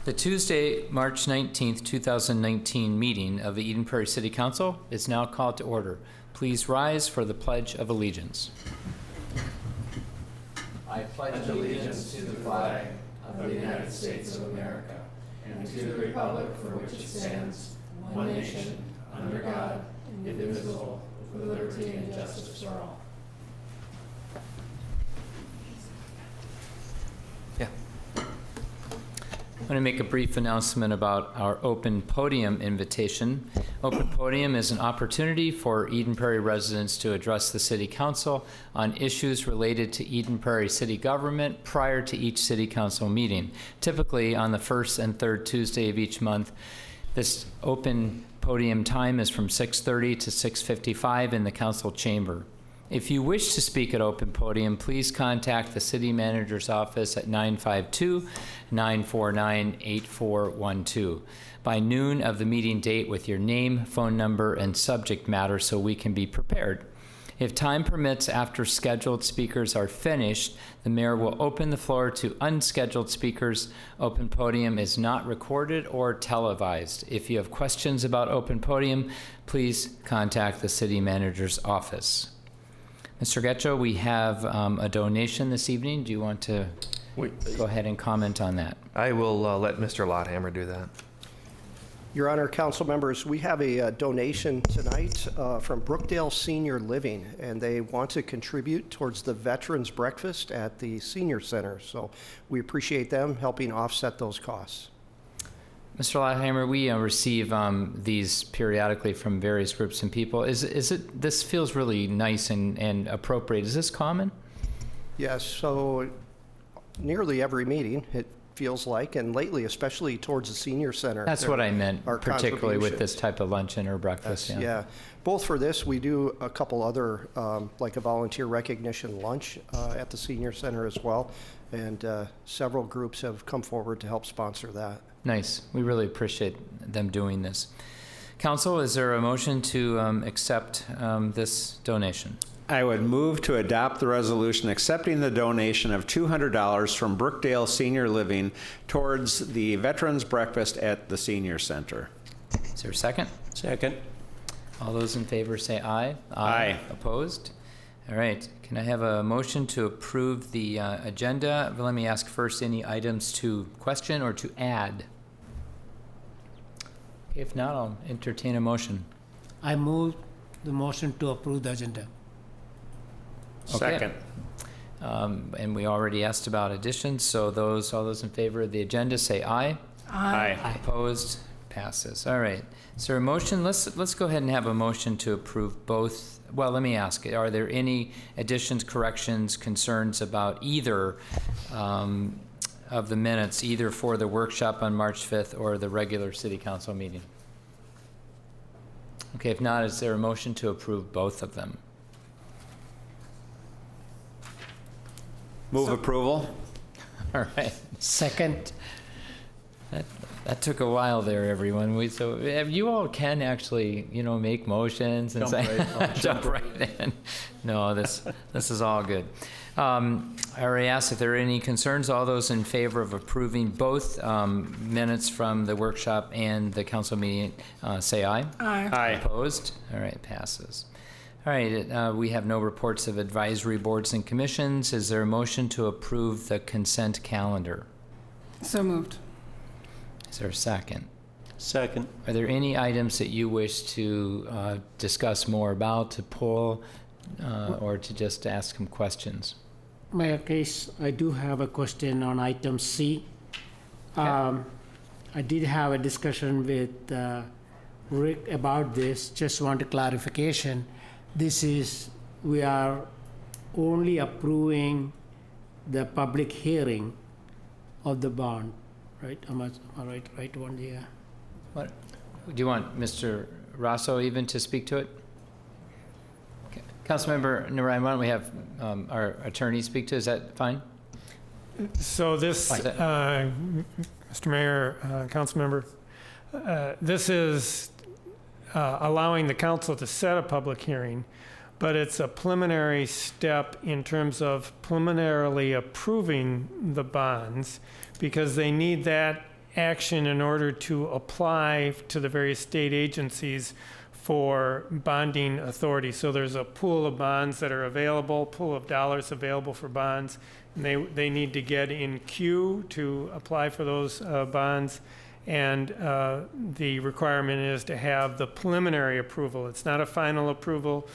The Tuesday, March 19th, 2019 meeting of the Eden Prairie City Council is now called to order. Please rise for the Pledge of Allegiance. I pledge allegiance to the flag of the United States of America and to the republic for which it stands, one nation, under God, indivisible, with liberty and justice for all. I'm going to make a brief announcement about our open podium invitation. Open podium is an opportunity for Eden Prairie residents to address the City Council on issues related to Eden Prairie City government prior to each City Council meeting, typically on the first and third Tuesday of each month. This open podium time is from 6:30 to 6:55 in the Council chamber. If you wish to speak at open podium, please contact the City Manager's office at 952-949-8412 by noon of the meeting date with your name, phone number, and subject matter so we can be prepared. If time permits, after scheduled speakers are finished, the mayor will open the floor to unscheduled speakers. Open podium is not recorded or televised. If you have questions about open podium, please contact the City Manager's office. Mr. Getcho, we have a donation this evening. Do you want to go ahead and comment on that? I will let Mr. Lotthammer do that. Your Honor, council members, we have a donation tonight from Brookdale Senior Living, and they want to contribute towards the Veterans Breakfast at the Senior Center. So we appreciate them helping offset those costs. Mr. Lotthammer, we receive these periodically from various groups and people. This feels really nice and appropriate. Is this common? Yes, so nearly every meeting, it feels like, and lately, especially towards the Senior Center. That's what I meant, particularly with this type of luncheon or breakfast. Yeah. Both for this, we do a couple other, like a volunteer recognition lunch at the Senior Center as well, and several groups have come forward to help sponsor that. Nice. We really appreciate them doing this. Council, is there a motion to accept this donation? I would move to adopt the resolution accepting the donation of $200 from Brookdale Senior Living towards the Veterans Breakfast at the Senior Center. Is there a second? Second. All those in favor say aye. Aye. Opposed? All right. Can I have a motion to approve the agenda? Let me ask first, any items to question or to add? If not, I'll entertain a motion. I move the motion to approve the agenda. Second. And we already asked about additions, so all those in favor of the agenda say aye. Aye. Opposed? Passes. All right. Is there a motion? Let's go ahead and have a motion to approve both. Well, let me ask, are there any additions, corrections, concerns about either of the minutes, either for the workshop on March 5th or the regular City Council meeting? Okay, if not, is there a motion to approve both of them? Move approval. All right. Second. That took a while there, everyone. So you all can actually, make motions and jump right in. No, this is all good. I already asked if there are any concerns. All those in favor of approving both minutes from the workshop and the council meeting, say aye. Aye. Aye. Opposed? All right, passes. All right, we have no reports of advisory boards and commissions. Is there a motion to approve the consent calendar? So moved. Is there a second? Second. Are there any items that you wish to discuss more about, to pull, or to just ask some questions? Mayor Case, I do have a question on item C. I did have a discussion with Rick about this, just want a clarification. We are only approving the public hearing of the bond, right? Am I right one year? What? Do you want Mr. Rosso even to speak to it? Okay. Councilmember Narayan, why don't we have our attorney speak to it? Is that fine? So this, Mr. Mayor, council member, this is allowing the council to set a public hearing, but it's a preliminary step in terms of preliminarily approving the bonds, because they need that action in order to apply to the various state agencies for bonding authority. So there's a pool of bonds that are available, pool of dollars available for bonds, and they need to get in queue to apply for those bonds. And the requirement is to have the preliminary approval. It's not a final approval.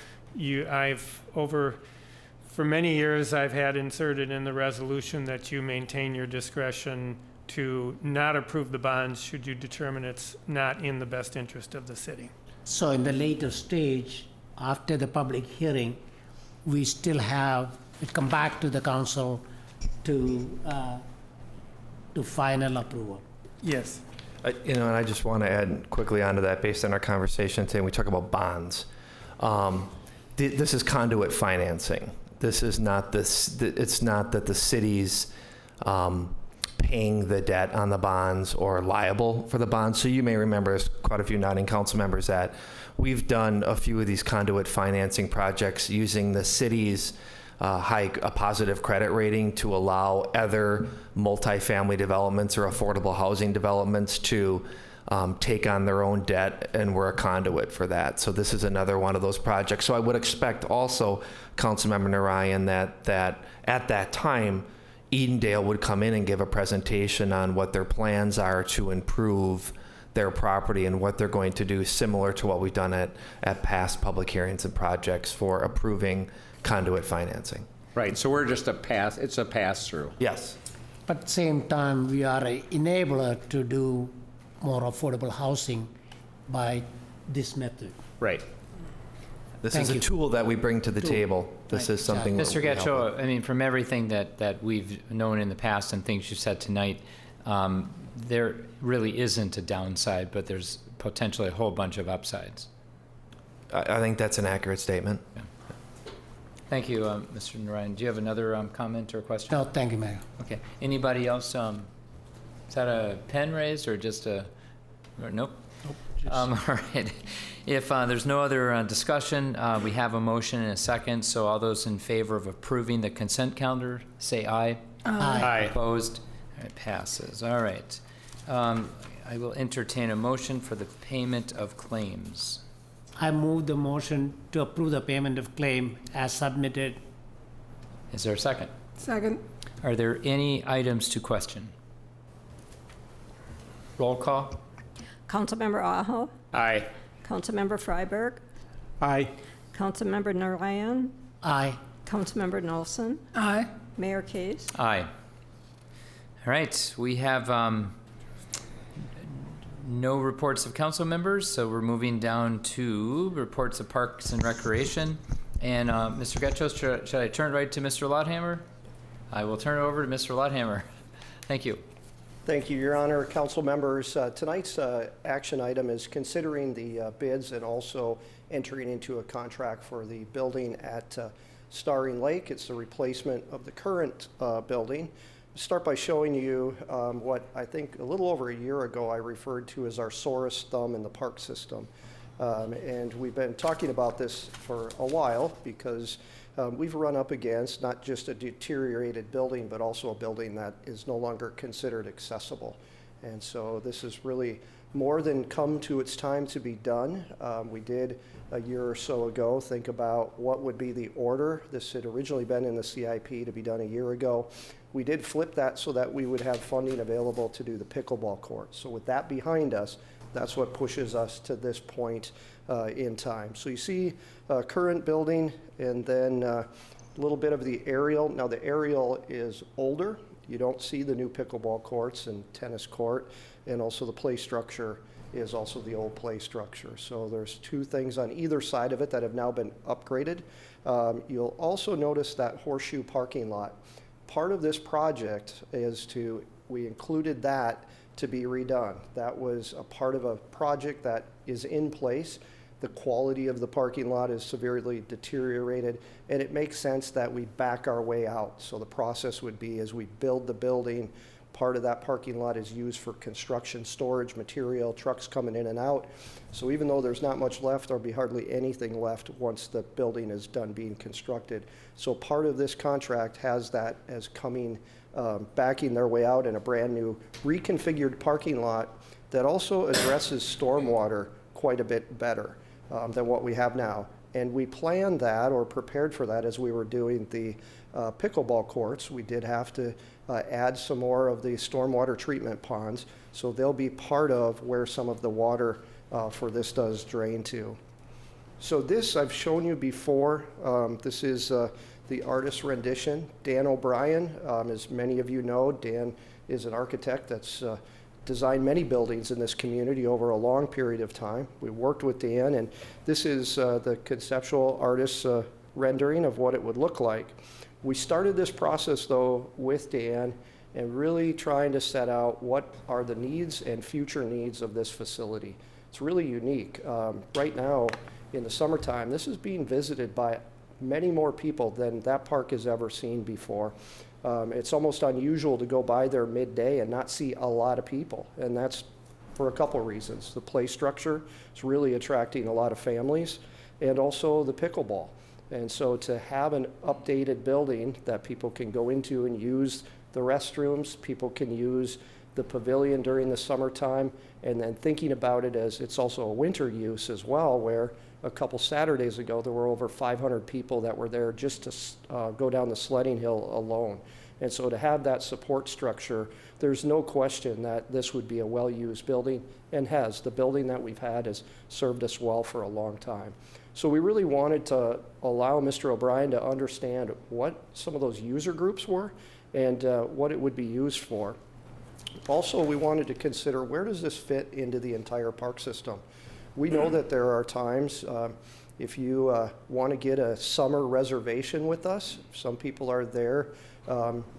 For many years, I've had inserted in the resolution that you maintain your discretion to not approve the bonds should you determine it's not in the best interest of the city. So in the later stage, after the public hearing, we still have it come back to the council to final approval. Yes. And I just want to add quickly onto that, based on our conversation today, we talk about bonds. This is conduit financing. This is not this. It's not that the city's paying the debt on the bonds or liable for the bonds. So you may remember, as quite a few nodding council members, that we've done a few of these conduit financing projects using the city's a positive credit rating to allow other multifamily developments or affordable housing developments to take on their own debt, and we're a conduit for that. So this is another one of those projects. So I would expect also, Councilmember Narayan, that at that time, Edendale would come in and give a presentation on what their plans are to improve their property and what they're going to do, similar to what we've done at past public hearings and projects for approving conduit financing. Right, so we're just it's a pass-through. Yes. But at the same time, we are an enabler to do more affordable housing by this method. Right. This Thank is a you. tool that we bring to the table. This Right, is something that Mr. will help. Getchell, I mean, from everything that we've known in the past and things you've said tonight, there really isn't a downside, but there's potentially a whole bunch of upsides. I think that's an accurate statement. Thank you, Mr. Narayan. Do you have another comment or question? No, thank you, Mayor. Okay. Anybody else? Is that a pen raised or just a? Or nope. All right. If there's no other discussion, we have a motion and a second. So all those in favor of approving the consent calendar, say aye. Aye. Opposed? It passes. All right. I will entertain a motion for the payment of claims. I move the motion to approve the payment of claim as submitted. Is there a second? Second. Are there any items to question? Roll call. Councilmember Aho. Aye. Councilmember Freiberg. Aye. Councilmember Narayan. Aye. Councilmember Nelson. Aye. Mayor Case. Aye. All right, we have no reports of council members, so we're moving down to reports of Parks and Recreation. And Mr. Getchell, should I turn right to Mr. Lothammer? I will turn it over to Mr. Lothammer. Thank you. Thank you, Your Honor. Council members, tonight's action item is considering the bids and also entering into a contract for the building at Starring Lake. It's the replacement of the current building. I'll start by showing you what I think a little over a year ago I referred to as our sorest thumb in the park system. And we've been talking about this for a while because we've run up against not just a deteriorated building, but also a building that is no longer considered accessible. And so this is really more than come to its time to be done. We did a year or so ago think about what would be the order. This had originally been in the CIP to be done a year ago. We did flip that so that we would have funding available to do the pickleball court. So with that behind us, that's what pushes us to this point in time. So you see current building and then a little bit of the aerial. Now the aerial is older. You don't see the new pickleball courts and tennis court, and also the play structure is also the old play structure. So there's two things on either side of it that have now been upgraded. You'll also notice that horseshoe parking lot. Part of this project is we included that to be redone. That was a part of a project that is in place. The quality of the parking lot is severely deteriorated, and it makes sense that we back our way out. So the process would be as we build the building, Part of that parking lot is used for construction, storage, material, trucks coming in and out. So even though there's not much left, there'll be hardly anything left once the building is done being constructed. So part of this contract has that as coming, backing their way out in a brand new reconfigured parking lot that also addresses stormwater quite a bit better than what we have now. And we planned that or prepared for that as we were doing the pickleball courts. We did have to add some more of the stormwater treatment ponds, so they'll be part of where some of the water for this does drain to. So this I've shown you before. This is the artist rendition. Dan O'Brien, as many of you know, Dan is an architect that's designed many buildings in this community over a long period of time. We worked with Dan, and this is the conceptual artist's rendering of what it would look like. We started this process, though, with Dan and really trying to set out what are the needs and future needs of this facility. It's really unique. Right now, in the summertime, this is being visited by many more people than that park has ever seen before. It's almost unusual to go by there midday and not see a lot of people, and that's for a couple reasons. The play structure is really attracting a lot of families, and also the pickleball. And so to have an updated building that people can go into and use the restrooms, people can use the pavilion during the summertime, and then thinking about it as it's also a winter use as well, where a couple Saturdays ago there were over 500 people that were there just to go down the sledding hill alone. And so to have that support structure, there's no question that this would be a well-used building, and has. The building that we've had has served us well for a long time. So we really wanted to allow Mr. O'Brien to understand what some of those user groups were and what it would be used for. Also, we wanted to consider, where does this fit into the entire park system? We know that there are times, if you want to get a summer reservation with us, some people are there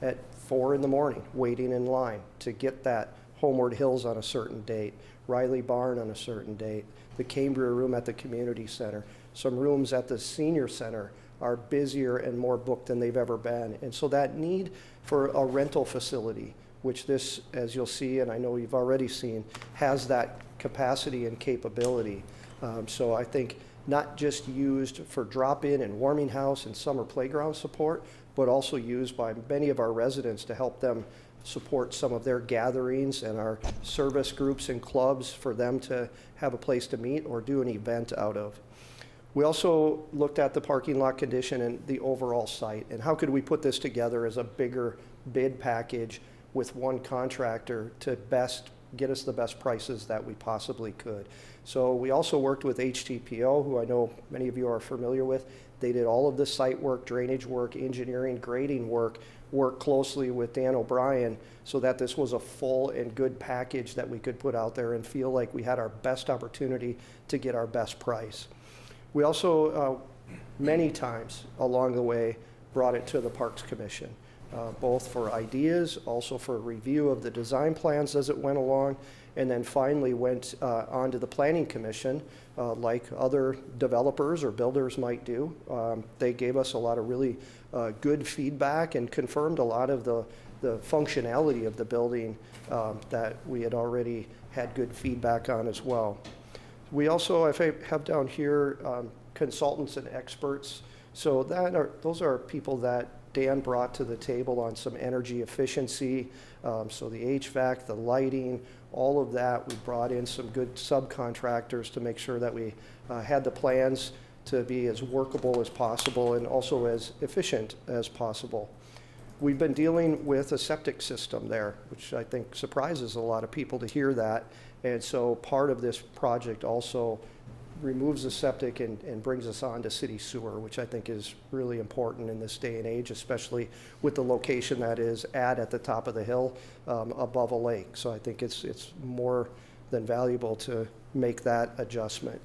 at 4 in the morning waiting in line to get that Homeward Hills on a certain date, Riley Barn on a certain date, the Cambria room at the community center. Some rooms at the senior center are busier and more booked than they've ever been. And so that need for a rental facility, which this, as you'll see, and I know you've already seen, has that capacity and capability. So I think not just used for drop-in and warming house and summer playground support, but also used by many of our residents to help them support some of their gatherings and our service groups and clubs for them to have a place to meet or do an event out of. We also looked at the parking lot condition and the overall site, and how could we put this together as a bigger bid package with one contractor to best get us the best prices that we possibly could. So we also worked with HTPO, who I know many of you are familiar with. They did all of the site work, drainage work, engineering, grading work, worked closely with Dan O'Brien so that this was a full and good package that we could put out there and feel like we had our best opportunity to get our best price. We also, many times along the way, brought it to the Parks Commission, both for ideas, also for review of the design plans as it went along, and then finally went on to the Planning Commission, like other developers or builders might do. They gave us a lot of really good feedback and confirmed a lot of the functionality of the building that we had already had good feedback on as well. We also have down here consultants and experts. So those are people that Dan brought to the table on some energy efficiency. So the HVAC, the lighting, all of that. We brought in some good subcontractors to make sure that we had the plans to be as workable as possible and also as efficient as possible. We've been dealing with a septic system there, which I think surprises a lot of people to hear that. And so part of this project also removes the septic and brings us on to city sewer, which I think is really important in this day and age, especially with the location that is at the top of the hill above a lake. So I think it's more than valuable to make that adjustment.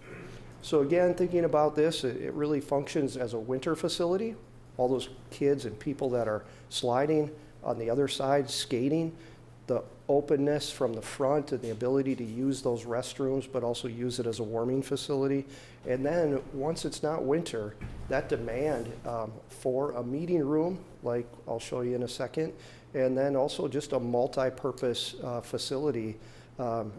So again, thinking about this, it really functions as a winter facility. All those kids and people that are sliding on the other side, skating, the openness from the front and the ability to use those restrooms, but also use it as a warming facility. And then, once it's not winter, that demand for a meeting room, like I'll show you in a second, and then also just a multi-purpose facility,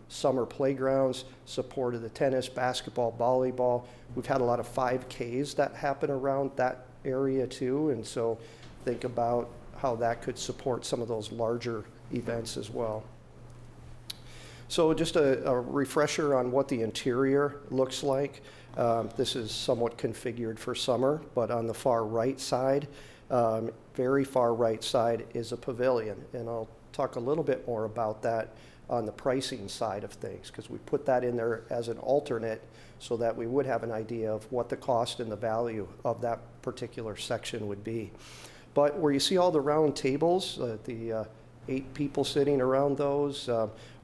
summer playgrounds, support of the tennis, basketball, volleyball. We've had a lot of 5Ks that happen around that area too, and so think about how that could support some of those larger events as well. So just a refresher on what the interior looks like. This is somewhat configured for summer, but on the far right side, very far right side, is a pavilion, and I'll talk a little bit more about that on the pricing side of things, because we put that in there as an alternate so that we would have an idea of what the cost and the value of that particular section would be. But where you see all the round tables, the 8 people sitting around those,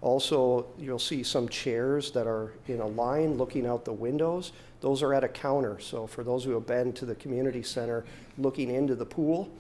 also you'll see some chairs that are in a line looking out the windows. Those are at a counter, so for those who have been to the community center looking into the pool,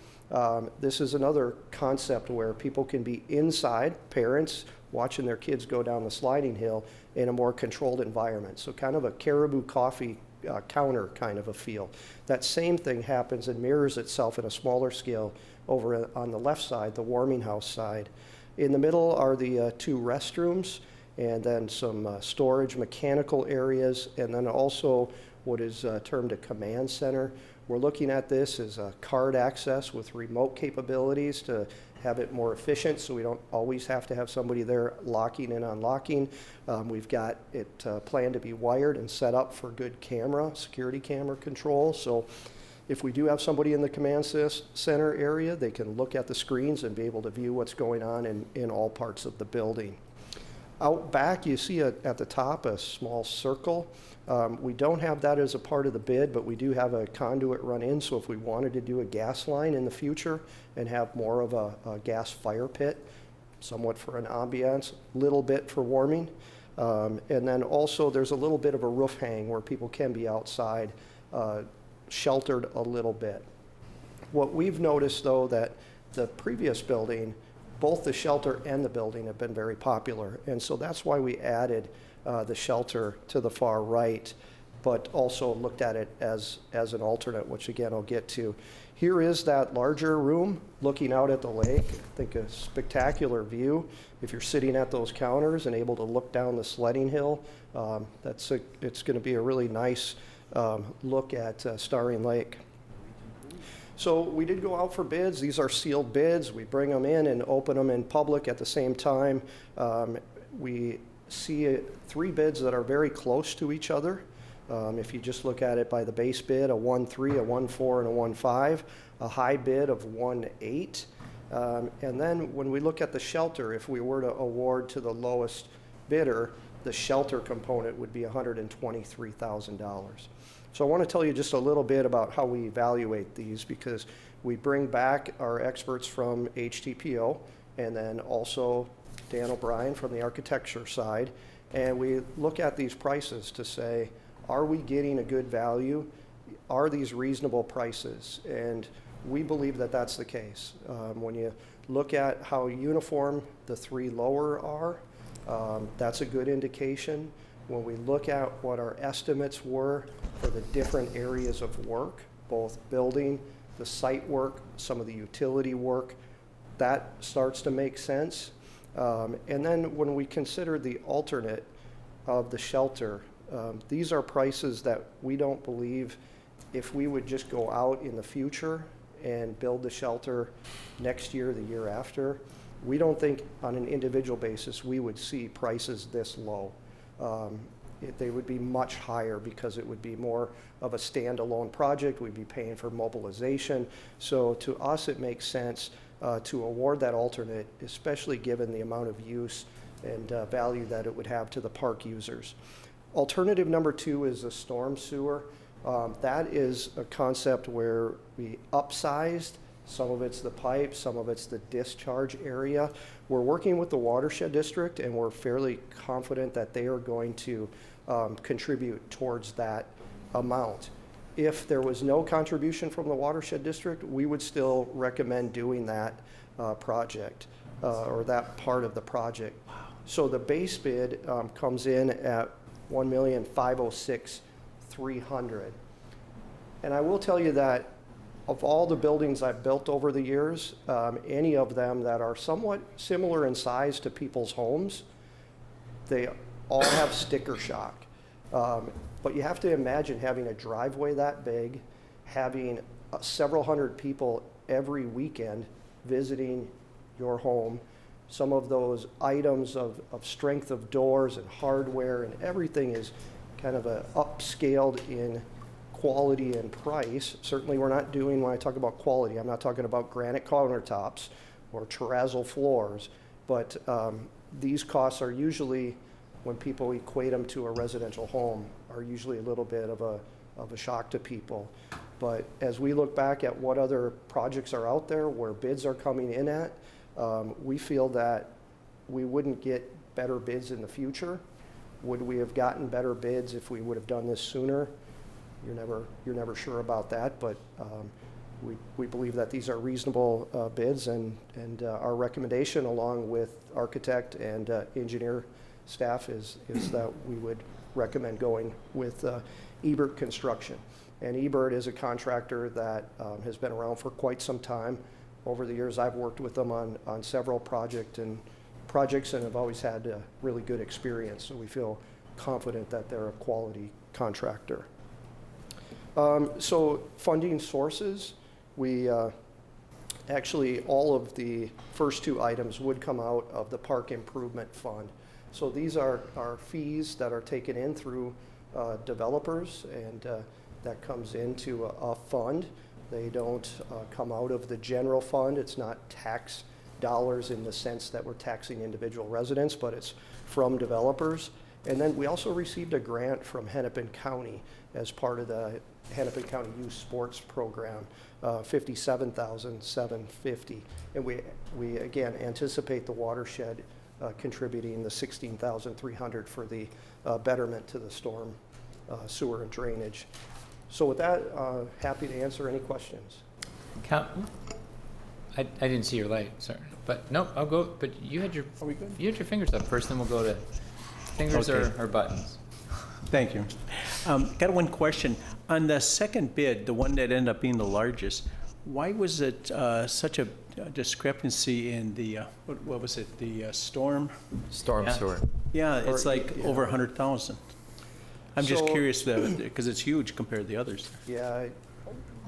this is another concept where people can be inside, parents watching their kids go down the sliding hill in a more controlled environment. So kind of a Caribou Coffee counter kind of a feel. That same thing happens and mirrors itself in a smaller scale over on the left side, the warming house side. In the middle are the 2 restrooms, and then some storage mechanical areas, and then also what is termed a command center. We're looking at this as a card access with remote capabilities to have it more efficient, so we don't always have to have somebody there locking and unlocking. We've got it planned to be wired and set up for good security camera control. So if we do have somebody in the command center area, they can look at the screens and be able to view what's going on in all parts of the building. Out back, you see at the top a small circle. We don't have that as a part of the bid, but we do have a conduit run in, so if we wanted to do a gas line in the future and have more of a gas fire pit, somewhat for an ambiance, little bit for warming. And then also there's a little bit of a roof hang where people can be outside, sheltered a little bit. What we've noticed, though, that the previous building, both the shelter and the building have been very popular, and so that's why we added the shelter to the far right, but also looked at it as an alternate, which again I'll get to. Here is that larger room looking out at the lake. I think a spectacular view. If you're sitting at those counters and able to look down the sledding hill, it's going to be a really nice look at Starring Lake. So we did go out for bids. These are sealed bids. We bring them in and open them in public at the same time. We see 3 bids that are very close to each other. If you just look at it by the base bid, a 1.3, a 1.4, and a 1.5, a high bid of 1.8. And then when we look at the shelter, if we were to award to the lowest bidder, the shelter component would be $123,000. So I want to tell you just a little bit about how we evaluate these, because we bring back our experts from HTPO and then also Dan O'Brien from the architecture side, and we look at these prices to say, are we getting a good value? Are these reasonable prices? And we believe that that's the case. When you look at how uniform the 3 lower are, that's a good indication. When we look at what our estimates were for the different areas of work, both building, the site work, some of the utility work, that starts to make sense. And then when we consider the alternate of the shelter, these are prices that we don't believe, if we would just go out in the future and build the shelter next year, the year after, we don't think on an individual basis we would see prices this low. They would be much higher because it would be more of a standalone project. We'd be paying for mobilization. So to us, it makes sense to award that alternate, especially given the amount of use and value that it would have to the park users. Alternative number 2 is a storm sewer. That is a concept where we upsized. Some of it's the pipe, some of it's the discharge area. We're working with the watershed district, and we're fairly confident that they are going to contribute towards that amount. If there was no contribution from the watershed district, we would still recommend doing that project. or that part of the project. So the base bid comes in at $1,506,300. And I will tell you that of all the buildings I've built over the years, any of them that are somewhat similar in size to people's homes, they all have sticker shock. But you have to imagine having a driveway that big, having several hundred people every weekend visiting your home. Some of those items of strength of doors and hardware and everything is kind of upscaled in quality and price. Certainly we're not doing, when I talk about quality, I'm not talking about granite countertops or terrazzo floors, but these costs are usually, when people equate them to a residential home, are usually a little bit of a shock to people. But as we look back at what other projects are out there, where bids are coming in at, we feel that we wouldn't get better bids in the future. Would we have gotten better bids if we would have done this sooner? You're never sure about that, but we believe that these are reasonable bids, and our recommendation, along with architect and engineer staff, is that we would recommend going with Ebert Construction. And Ebert is a contractor that has been around for quite some time. Over the years, I've worked with them on several projects and have always had a really good experience. So we feel confident that they're a quality contractor. So funding sources, we actually, all of the first two items would come out of the Park Improvement Fund. So these are fees that are taken in through developers, and that comes into a fund. They don't come out of the general fund. It's not tax dollars in the sense that we're taxing individual residents, but it's from developers. And then we also received a grant from Hennepin County as part of the Hennepin County Youth Sports Program, $57,750. And we again anticipate the watershed contributing the $16,300 for the betterment to the storm sewer and drainage. So with that, happy to answer any questions. I didn't see your light, sorry. But no, I'll go, but you had your, you had your fingers up first, then we'll go to fingers or buttons. Thank you. Got one question. On the second bid, the one that ended up being the largest, why was it such a discrepancy in the, what was it, the storm? Storm sewer. Yeah, it's like yeah. over 100,000. I'm just So- curious, because it's huge compared to the others. Yeah,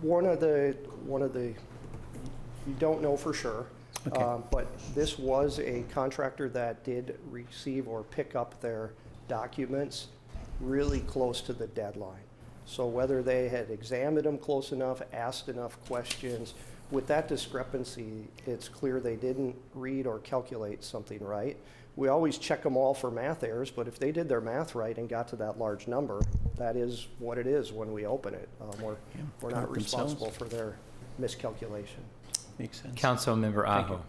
one of the, you don't know for sure. Okay. But this was a contractor that did receive or pick up their documents really close to the deadline. So whether they had examined them close enough, asked enough questions, with that discrepancy, it's clear they didn't read or calculate something right. We always check them all for math errors, but if they did their math right and got to that large number, that is what it is when we open it. We're not correct themselves. responsible for their miscalculation. Makes sense. Councilmember Thank Aho.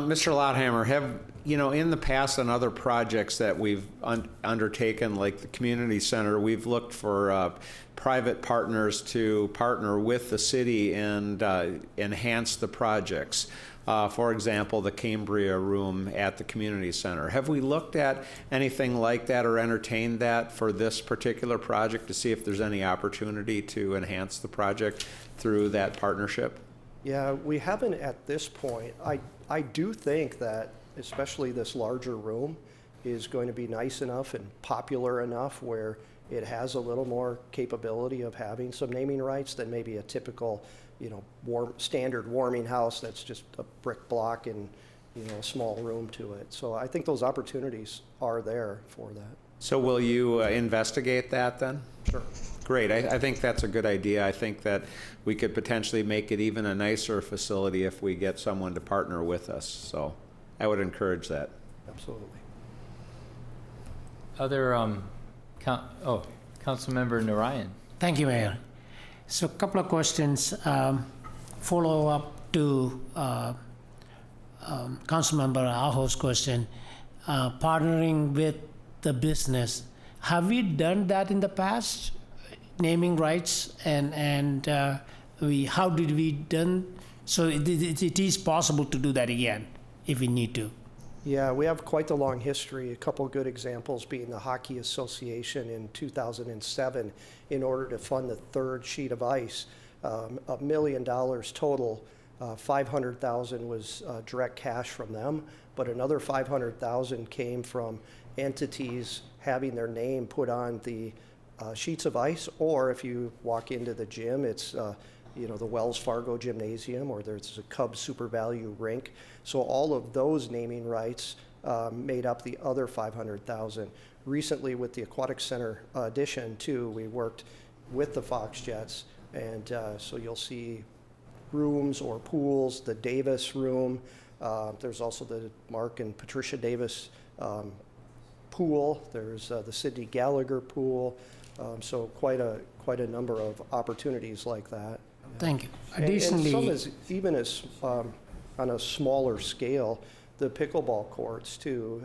Mr. Louthammer, have, in the past on other projects that we've undertaken, like the community center, we've looked for private partners to partner with the city and enhance the projects. For example, the Cambria room at the community center. Have we looked at anything like that or entertained that for this particular project to see if there's any opportunity to enhance the project through that partnership? Yeah, we haven't at this point. I do think that especially this larger room is going to be nice enough and popular enough where it has a little more capability of having some naming rights than maybe a typical, standard warming house that's just a brick block and, a small room to it. So I think those opportunities are there for that. So will you investigate that then? Sure. Great. I think that's a good idea. I think that we could potentially make it even a nicer facility if we get someone to partner with us. So I would encourage that. Absolutely. Other, Councilmember Narayan. Thank you, Mayor. So a couple of questions, follow up to Councilmember Aho's question. Partnering with the business, have we done that in the past? Naming rights and how did we done? So it is possible to do that again. if we need to. Yeah, we have quite the long history. A couple of good examples being the Hockey Association in 2007, in order to fund the third sheet of ice, $1 million total. 500,000 was direct cash from them, but another 500,000 came from entities having their name put on the sheets of ice, or if you walk into the gym, it's the Wells Fargo Gymnasium, or there's a Cubs Super Value rink. So all of those naming rights made up the other 500,000. Recently, with the Aquatic Center addition too, we worked with the Fox Jets, and so you'll see rooms or pools, the Davis room. There's also the Mark and Patricia Davis pool. There's the Sidney Gallagher pool. So quite a number of opportunities like that. Thank you. And Additionally, some is even as on a smaller scale, the pickleball courts too.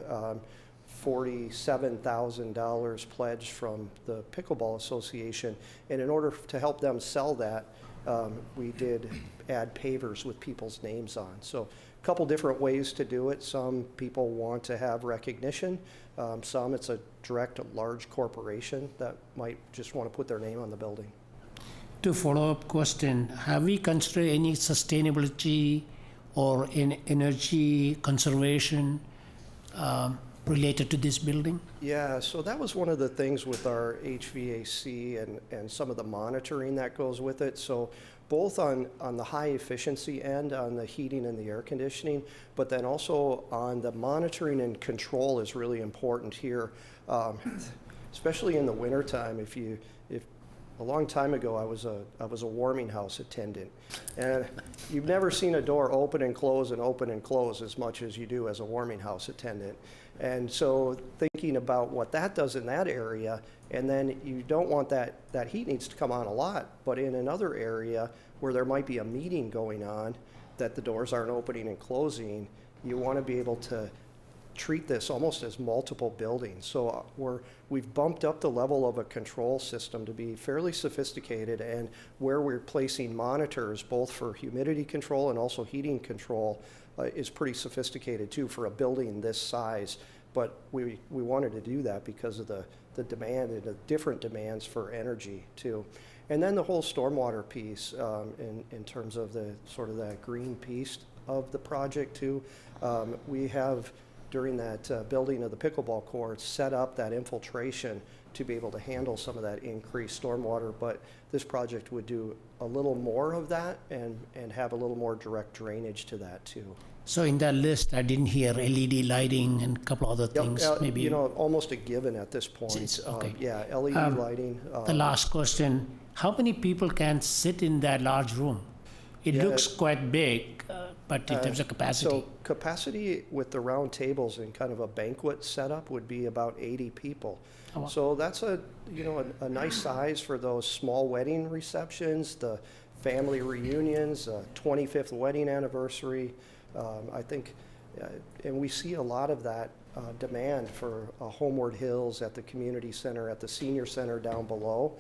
$47,000 pledged from the Pickleball Association, and in order to help them sell that, we did add pavers with people's names on. So a couple different ways to do it. Some people want to have recognition. Some it's a direct large corporation that might just want to put their name on the building. to follow-up question, have we considered any sustainability or in energy conservation related to this building? Yeah, so that was one of the things with our HVAC and some of the monitoring that goes with it. So both on the high efficiency end, on the heating and the air conditioning, but then also on the monitoring and control is really important here, especially in the wintertime. If a long time ago, I was a warming house attendant, and you've never seen a door open and close as much as you do as a warming house attendant. And so thinking about what that does in that area, and then you don't want that heat needs to come on a lot, but in another area where there might be a meeting going on that the doors aren't opening and closing, you want to be able to treat this almost as multiple buildings. So we've bumped up the level of a control system to be fairly sophisticated, and where we're placing monitors both for humidity control and also heating control is pretty sophisticated too for a building this size. But we wanted to do that because of the demand and the different demands for energy too. And then the whole stormwater piece in terms of the sort of that green piece of the project too. We have, during that building of the pickleball courts, set up that infiltration to be able to handle some of that increased stormwater, but this project would do a little more of that and have a little more direct drainage to that too. So in that list, I didn't hear LED lighting and a couple other things, maybe. You know, almost a given at this point. Okay. Yeah, LED lighting. The last question, how many people can sit in that large room? It Yeah, looks quite big, but in terms of capacity. So capacity with the round tables and kind of a banquet setup would be about 80 people. Oh, wow. So that's a nice size for those small wedding receptions, the family reunions, 25th wedding anniversary. I think, and we see a lot of that demand for Homeward Hills at the community center, at the senior center down below.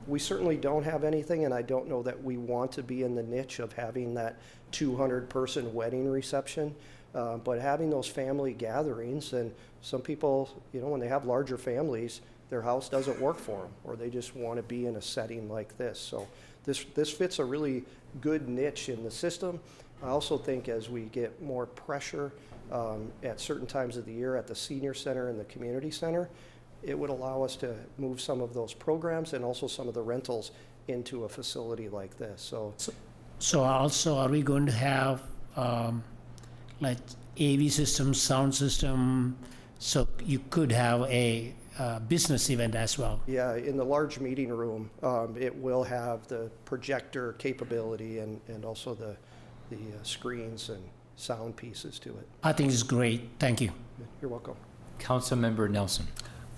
We certainly don't have anything, and I don't know that we want to be in the niche of having that 200-person wedding reception, but having those family gatherings, and some people, when they have larger families, their house doesn't work for them, or they just want to be in a setting like this. So this fits a really good niche in the system. I also think as we get more pressure at certain times of the year at the senior center and the community center, it would allow us to move some of those programs and also some of the rentals into a facility like this. So also, are we going to have like AV system, sound system, so you could have a business event as well? Yeah, in the large meeting room, it will have the projector capability and also the screens and sound pieces to it. I think it's great. Thank you. You're welcome. Councilmember Nelson.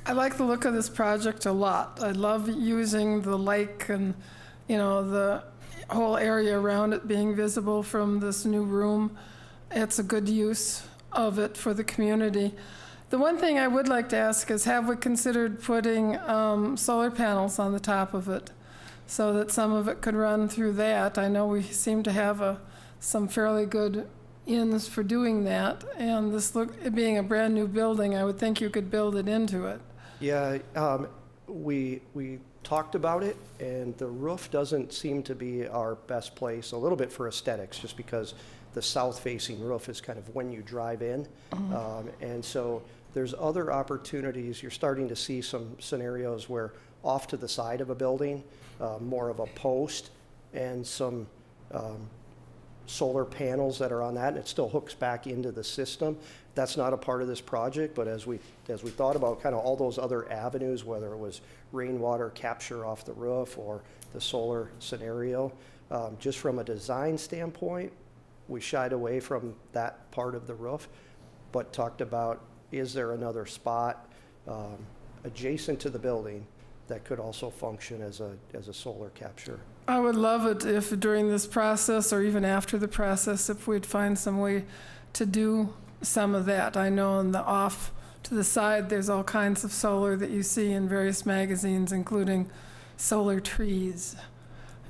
I like the look of this project a lot. I love using the lake and, the whole area around it being visible from this new room. It's a good use of it for the community. The one thing I would like to ask is, have we considered putting solar panels on the top of it so that some of it could run through that? I know we seem to have some fairly good ins for doing that, and it being a brand-new building, I would think you could build it into it. Yeah, we talked about it, and the roof doesn't seem to be our best place, a little bit for aesthetics, just because the south-facing roof is kind of when you drive in. And so there's other opportunities. You're starting to see some scenarios where off to the side of a building, more of a post and some solar panels that are on that, and it still hooks back into the system. That's not a part of this project, but as we thought about kind of all those other avenues, whether it was rainwater capture off the roof or the solar scenario, just from a design standpoint, we shied away from that part of the roof, but talked about, is there another spot adjacent to the building that could also function as a solar capture? I would love it if during this process, or even after the process, if we'd find some way to do some of that. I know on the off to the side, there's all kinds of solar that you see in various magazines, including solar trees.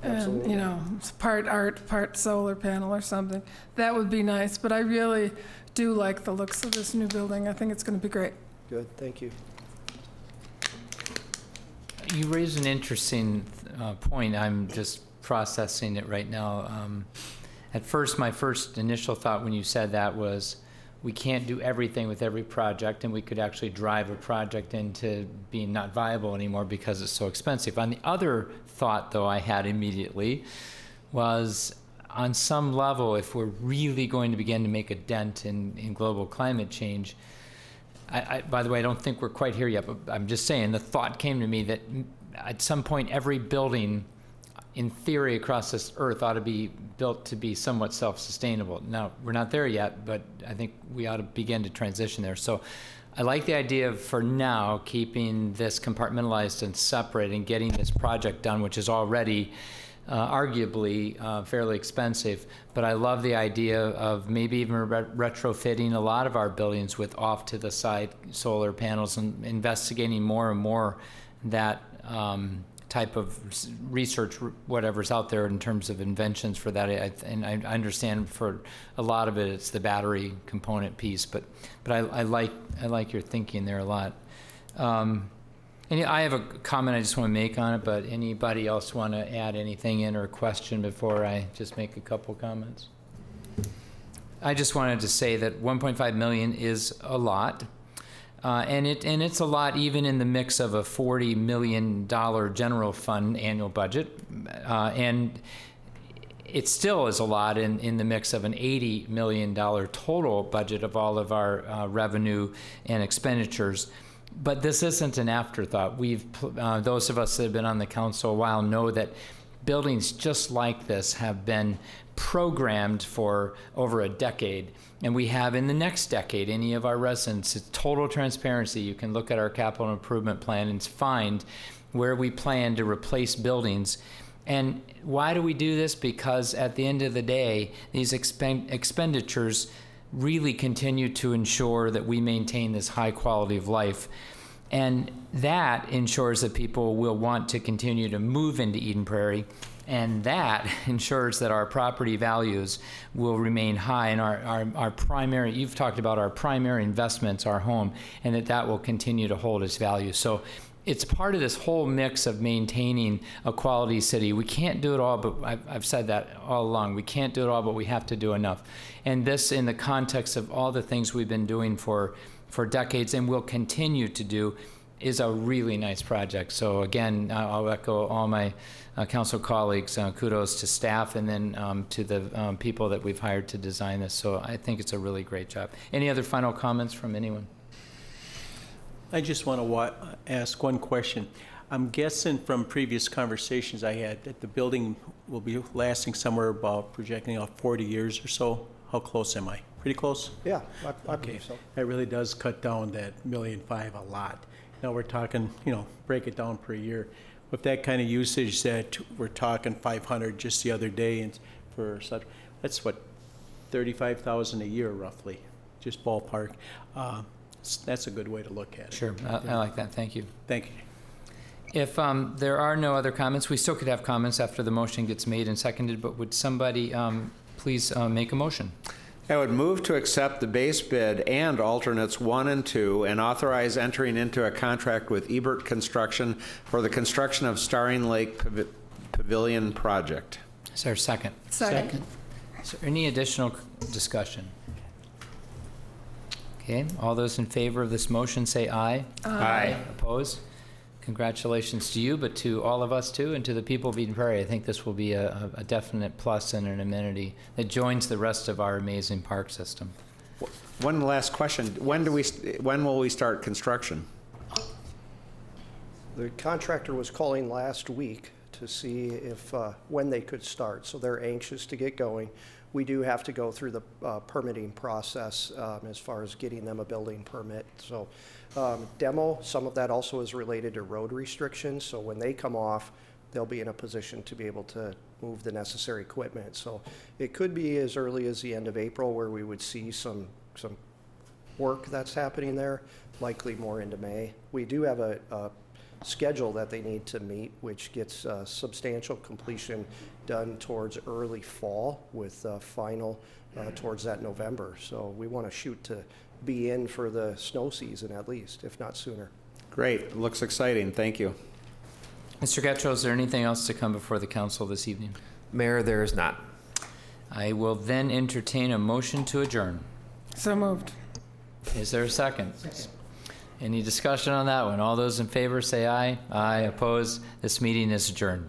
And, Absolutely. you know, it's part art, part solar panel or something. That would be nice, but I really do like the looks of this new building. I think it's going to be great. Good, thank you. You raise an interesting point. I'm just processing it right now. At first, my initial thought when you said that was, we can't do everything with every project, and we could actually drive a project into being not viable anymore because it's so expensive. On the other thought, though, I had immediately was, on some level, if we're really going to begin to make a dent in global climate change, by the way, I don't think we're quite here yet, but I'm just saying, the thought came to me that at some point every building, in theory, across this earth ought to be built to be somewhat self-sustainable. Now, we're not there yet, but I think we ought to begin to transition there. So I like the idea of, for now, keeping this compartmentalized and separate and getting this project done, which is already arguably fairly expensive, but I love the idea of maybe even retrofitting a lot of our buildings with off-to-the-side solar panels and investigating more and more that type of research, whatever's out there in terms of inventions for that. And I understand for a lot of it, it's the battery component piece, but I like your thinking there a lot. And I have a comment I just want to make on it, but anybody else want to add anything in or a question before I just make a couple comments? I just wanted to say that 1.5 million is a lot, and it's a lot even in the mix of a $40 million general fund annual budget, and it still is a lot in the mix of an $80 million total budget of all of our revenue and expenditures. But this isn't an afterthought. Those of us that have been on the council a while know that buildings just like this have been programmed for over a decade. And we have in the next decade, any of our residents, it's total transparency. You can look at our capital improvement plan and find where we plan to replace buildings. And why do we do this? Because at the end of the day, these expenditures really continue to ensure that we maintain this high quality of life. And that ensures that people will want to continue to move into Eden Prairie. And that ensures that our property values will remain high, and our primary, you've talked about our primary investments, our home, and that will continue to hold its value. So it's part of this whole mix of maintaining a quality city. We can't do it all, but I've said that all along. We can't do it all, but we have to do enough. And this, in the context of all the things we've been doing for decades and will continue to do, is a really nice project. So again, I'll echo all my council colleagues, kudos to staff, and then to the people that we've hired to design this. So I think it's a really great job. Any other final comments from anyone? I just want to ask one question. I'm guessing from previous conversations I had that the building will be lasting somewhere about projecting out 40 years or so. How close am I? Pretty close? Yeah, I believe so. That really does cut down that $1.5 million a lot. Now we're talking, break it down per year. With that kind of usage that we're talking 500 just the other day, and for such, that's what, 35,000 a year roughly, just ballpark. That's a good way to look at it. Sure, I like that. Thank you. Thank you. If there are no other comments, we still could have comments after the motion gets made and seconded, but would somebody please make a motion? I would move to accept the base bid and alternates 1 and 2 and authorize entering into a contract with Ebert Construction for the construction of Starring Lake Pavilion project. Is there a second? Second. Is there any additional discussion? Okay, all those in favor of this motion say aye. Aye. Opposed? Congratulations to you, but to all of us too, and to the people of Eden Prairie. I think this will be a definite plus and an amenity that joins the rest of our amazing park system. One last question. When will we start construction? The contractor was calling last week to see if, when they could start, so they're anxious to get going. We do have to go through the permitting process as far as getting them a building permit. So demo, some of that also is related to road restrictions, so when they come off, they'll be in a position to be able to move the necessary equipment. So it could be as early as the end of April where we would see some work that's happening there, likely more into May. We do have a schedule that they need to meet, which gets substantial completion done towards early fall with final towards that November. So we want to shoot to be in for the snow season at least, if not sooner. Great. Looks exciting. Thank you. Mr. Getchell, is there anything else to come before the council this evening? Mayor, there is not. I will then entertain a motion to adjourn. So moved. Is there a second? Any discussion on that one? All those in favor say aye. Aye. Opposed? This meeting is adjourned.